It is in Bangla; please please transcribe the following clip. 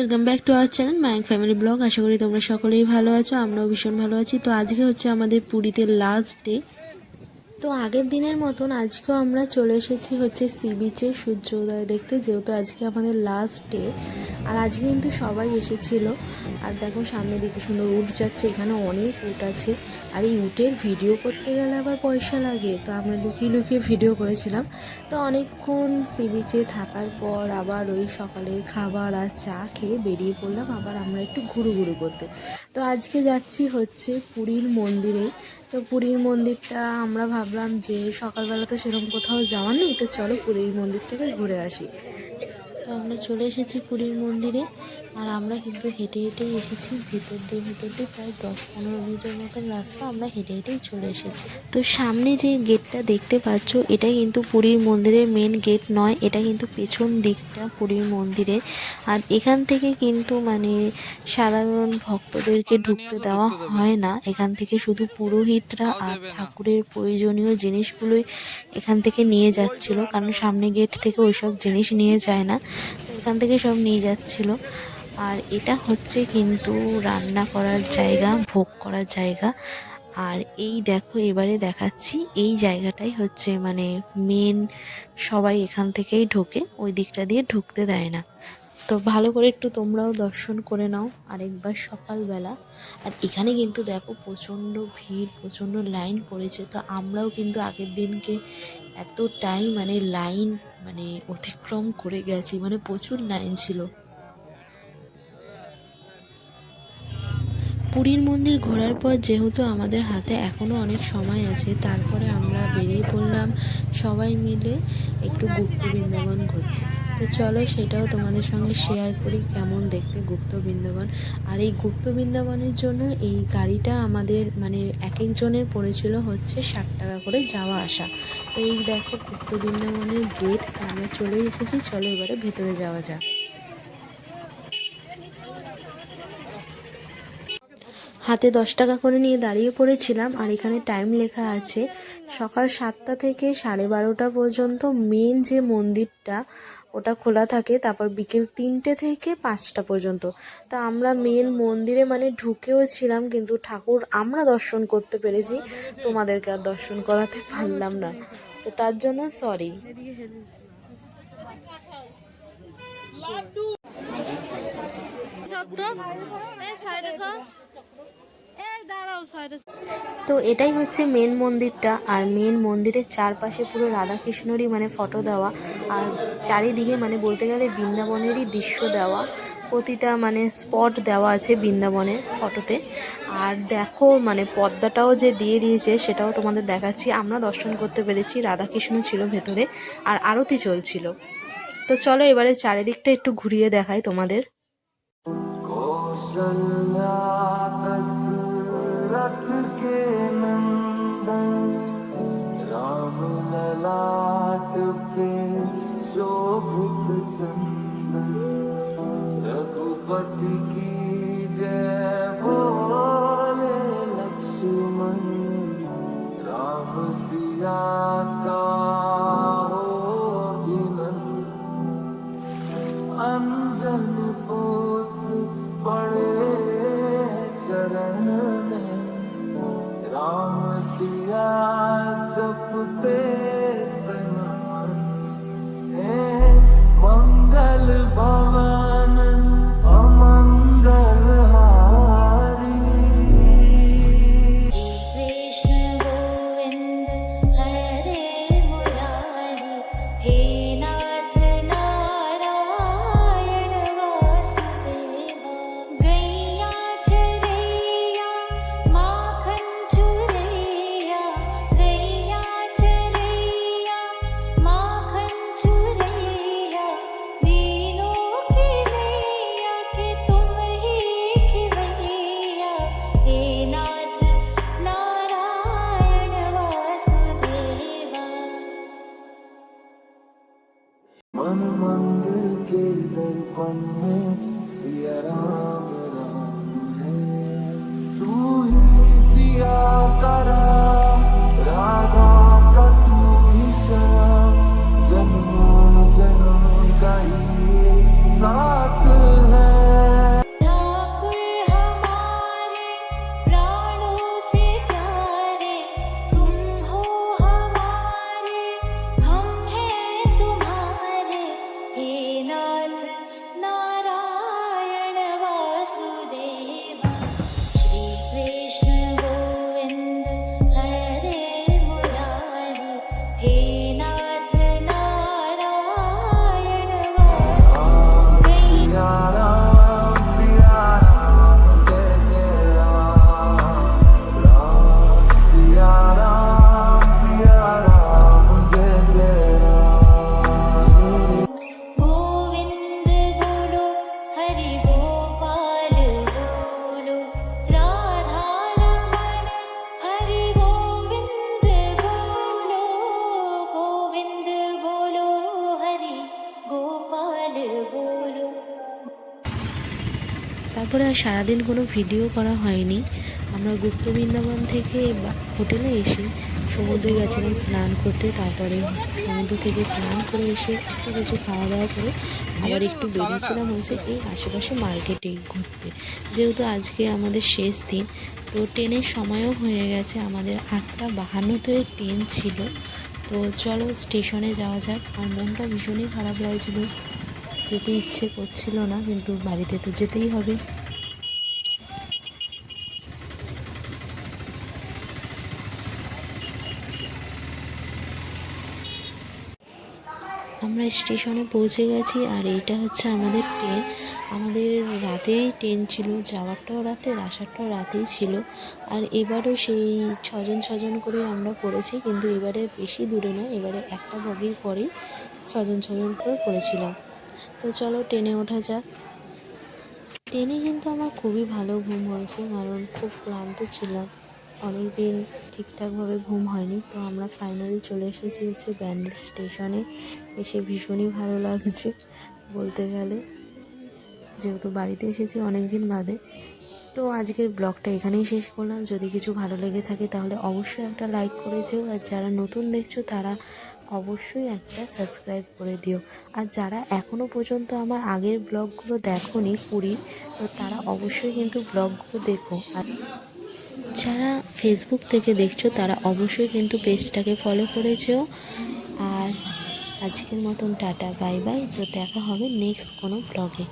Welcome back to our channel Mayank family blog. আশা করি তোমরা সকলেই ভালো আছো, আমরাও ভীষণ ভালো আছি। তো আজকে হচ্ছে আমাদের পুরীতে লাস্ট ডে। তো আগের দিনের মতন আজকেও আমরা চলে এসেছি হচ্ছে সি বিচে সূর্যোদয় দেখতে, যেহেতু আজকে আমাদের লাস্ট ডে। আর আজকে কিন্তু সবাই এসেছিল। আর দেখো সামনে দিকে সুন্দর উট যাচ্ছে, এখানে অনেক উট আছে। আর এই উটের ভিডিও করতে গেলে আবার পয়সা লাগে, তো আমরা লুকিয়ে লুকিয়ে ভিডিও করেছিলাম। তো অনেকক্ষণ সি বিচে থাকার পর আবার ওই সকালের খাবার আর চা খেয়ে বেরিয়ে পড়লাম আবার আমরা একটু ঘুরু করতে। তো আজকে যাচ্ছি হচ্ছে পুরীর মন্দিরে। তো পুরীর মন্দিরটা আমরা ভাবলাম যে সকালবেলা তো সেরকম কোথাও যাওয়ার নেই, তো চলো পুরীর মন্দির থেকে ঘুরে আসি। তো আমরা চলে এসেছি পুরীর মন্দিরে। আর আমরা কিন্তু হেঁটে হেঁটেই এসেছি ভিতর দিয়ে প্রায় 10-15 মিনিটের মতন রাস্তা আমরা হেঁটে হেঁটেই চলে এসেছি। তো সামনে যে গেটটা দেখতে পাচ্ছ, এটা কিন্তু পুরীর মন্দিরের মেন গেট নয়, এটা কিন্তু পেছন দিকটা পুরীর মন্দিরের। আর এখান থেকে কিন্তু মানে সাধারণ ভক্তদেরকে ঢুকতে দেওয়া হয় না, এখান থেকে শুধু পুরোহিতরা আর ঠাকুরের প্রয়োজনীয় জিনিসগুলোই এখান থেকে নিয়ে যাচ্ছিল, কারণ সামনে গেট থেকে ওইসব জিনিস নিয়ে যায় না, তো এখান থেকে সব নিয়ে যাচ্ছিল। আর এটা হচ্ছে কিন্তু রান্না করার জায়গা, ভোগ করার জায়গা। আর এই দেখো এবারে দেখাচ্ছি, এই জায়গাটাই হচ্ছে মানে মেন, সবাই এখান থেকেই ঢোকে, ওই দিকটা দিয়ে ঢুকতে দেয় না। তো ভালো করে একটু তোমরাও দর্শন করে নাও আরেকবার সকালবেলা। আর এখানে কিন্তু দেখো প্রচণ্ড ভিড়, প্রচণ্ড লাইন পড়েছে। তো আমরাও কিন্তু আগের দিনকে এতটাই মানে লাইন মানে অতিক্রম করে গেছি, মানে প্রচুর লাইন ছিল। পুরীর মন্দির ঘোরার পর যেহেতু আমাদের হাতে এখনও অনেক সময় আছে, তারপরে আমরা বেরিয়ে পড়লাম সবাই মিলে একটু গুপ্ত বৃন্দাবন ঘুরতে। তো চলো সেটাও তোমাদের সঙ্গে শেয়ার করি, কেমন দেখতে গুপ্ত বৃন্দাবন। আর এই গুপ্ত বৃন্দাবনের জন্য এই গাড়িটা আমাদের মানে এক একজনের পড়েছিল হচ্ছে 60 টাকা করে যাওয়া আসা। তো এই দেখো গুপ্ত বৃন্দাবনের গেট, তো আমরা চলে এসেছি, চলো এবারে ভেতরে যাওয়া যাক। হাতে 10 টাকা করে নিয়ে দাঁড়িয়ে পড়েছিলাম। আর এখানে টাইম লেখা আছে সকাল 7টা থেকে 12:30 পর্যন্ত মেন যে মন্দিরটা ওটা খোলা থাকে, তারপর বিকেল 3টে থেকে 5টা পর্যন্ত। তা আমরা মেন মন্দিরে মানে ঢুকেও ছিলাম, কিন্তু ঠাকুর আমরা দর্শন করতে পেরেছি, তোমাদেরকে আর দর্শন করাতে পারলাম না, তো তার জন্য সরি। তো এটাই হচ্ছে মেন মন্দিরটা। আর মেন মন্দিরের চারপাশে পুরো রাধাকৃষ্ণরই মানে ফটো দেওয়া, আর চারিদিকে মানে বলতে গেলে বৃন্দাবনেরই দৃশ্য দেওয়া, প্রতিটা মানে স্পট দেওয়া আছে বৃন্দাবনের ফটোতে। আর দেখো মানে পর্দাটাও যে দিয়ে দিয়েছে সেটাও তোমাদের দেখাচ্ছি। আমরা দর্শন করতে পেরেছি, রাধাকৃষ্ণ ছিল ভেতরে আর আরতি চলছিল। তো চলো এবারে চারিদিকটা একটু ঘুরিয়ে দেখাই তোমাদের। रथ के नंदन राम ललाट पे शोभित चंदन रघुपति की जय बोले लक्ष्मण राम सिया का हो अभिनंदन अंजन पुत्र पड़े चरण में राम सिया जपते तन है मंगल भवन अमंगल हारी। कृष्ण गोविंद हरे मुरारी हे नाथ नारायण वासुदेवा गैया चरैया माखन चुरैया गैया चरैया আর সারাদিন কোনো ভিডিও করা হয়নি। আমরা গুপ্ত বৃন্দাবন থেকে হোটেলে এসে সমুদ্রে গেছিলাম স্নান করতে, তারপরে সমুদ্র থেকে স্নান করে এসে একটু কিছু খাওয়া দাওয়া করে আবার একটু বেরিয়েছিলাম হচ্ছে এই আশেপাশে মার্কেটে ঘুরতে, যেহেতু আজকে আমাদের শেষ দিন। তো ট্রেনের সময়ও হয়ে গেছে, আমাদের 8:52-তে ট্রেন ছিল। তো চলো স্টেশনে যাওয়া যাক। আর মনটা ভীষণই খারাপ লাগছিল, যেতে ইচ্ছে করছিল না, কিন্তু বাড়িতে তো যেতেই হবে। আমরা স্টেশনে পৌঁছে গেছি, আর এইটা হচ্ছে আমাদের ট্রেন। আমাদের রাতেই ট্রেন ছিল, যাওয়ারটাও রাতের, আসারটাও রাতেই ছিল। আর এবারও সেই ছজন ছজন করে আমরা পড়েছি, কিন্তু এবারে বেশি দূরে নয়, এবারে একটা বগির পরেই ছজন ছজন করে পড়েছিলাম। তো চলো ট্রেনে ওঠা যাক। ট্রেনে কিন্তু আমার খুবই ভালো ঘুম হয়েছে, কারণ খুব ক্লান্ত ছিলাম, অনেক দিন ঠিকঠাকভাবে ঘুম হয়নি। তো আমরা ফাইনালি চলে এসেছি হচ্ছে ব্যান্ডেল স্টেশনে। এসে ভীষণই ভালো লাগছে বলতে গেলে, যেহেতু বাড়িতে এসেছি অনেক দিন বাদে। তো আজকের ব্লগটা এখানেই শেষ করলাম। যদি কিছু ভালো লেগে থাকে তাহলে অবশ্যই একটা লাইক করে যেও, আর যারা নতুন দেখছো তারা অবশ্যই একটা সাবস্ক্রাইব করে দিও। আর যারা এখনও পর্যন্ত আমার আগের ব্লগগুলো দেখোনি পুরীর, তো তারা অবশ্যই কিন্তু ব্লগগুলো দেখো। আর যারা ফেসবুক থেকে দেখছো তারা অবশ্যই কিন্তু পেজটাকে ফলো করেছো। আর আজকের মতন টাটা বাই বাই। তো দেখা হবে নেক্সট কোনো ব্লগে।